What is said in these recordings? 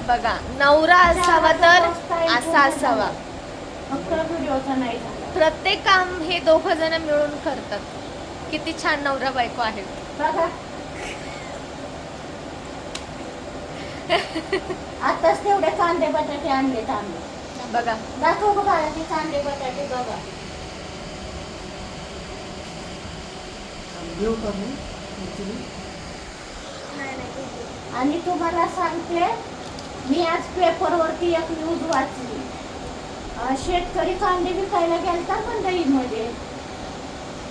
बघा, नवरा असावा तर असा असावा. फक्त व्हिडिओचा नाही झाला. प्रत्येक काम हे दोघं जण मिळून करतात. किती छान नवरा बायको आहेत. बघा आताच तेवढे कांदे बटाटे आणलेत आम्ही. बघा दाखव बघा ते कांदे बटाटे बघा. आणि तुम्हाला सांगते, मी आज पेपरवरती एक न्यूज वाचली. शेतकरी कांदे विकायला गेलता मंडईमध्ये.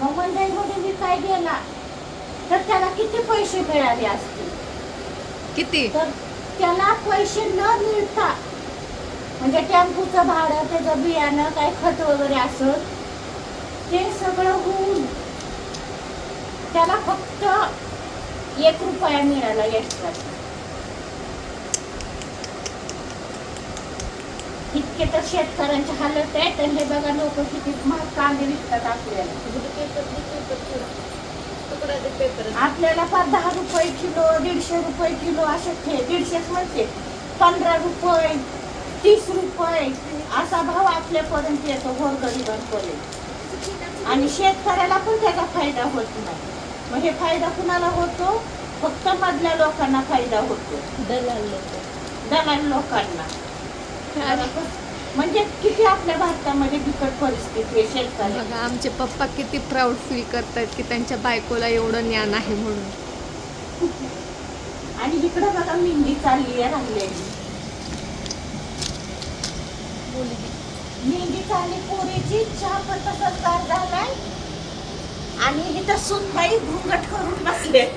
मग मंडईमध्ये विकाय गेला तर त्याला किती पैसे मिळाले असतील? किती? तर त्याला पैसे न मिळता, म्हणजे टेम्पूचं भाडं, त्याचं बियाणं, काय खत वगैरे असत, ते सगळं होऊन त्याला फक्त 1 रुपया मिळाला एक्स्ट्रा. इतके तर शेतकऱ्यांची हालत आहे. तर हे बघा लोक किती महाग कांदे विकतात आपल्याला. आपल्याला फार 10 रुपये किलो, 150 रुपये किलो असे 150 म्हणते, 15 रुपये, 30 रुपये असा भाव आपल्यापर्यंत येतो गोरगरिबांपर्यंत. आणि शेतकऱ्याला पण त्याचा फायदा होत नाही. मग हे फायदा कुणाला होतो? फक्त मधल्या लोकांना फायदा होतो, दलाल लोकांना. म्हणजे किती आपल्या भारतामध्ये बिकट परिस्थिती आहे शेतकरी. बघा, आमचे पप्पा किती प्राऊड फील करतात की त्यांच्या बायकोला एवढं ज्ञान आहे म्हणून. आणि इकडे बघा मेहंदी चालली आहे राहिलेली. मेहंदी चालली पोरीची. चहा पण तसंच गार झालाय. आणि इथं सुनबाई घुंगट करून बसले.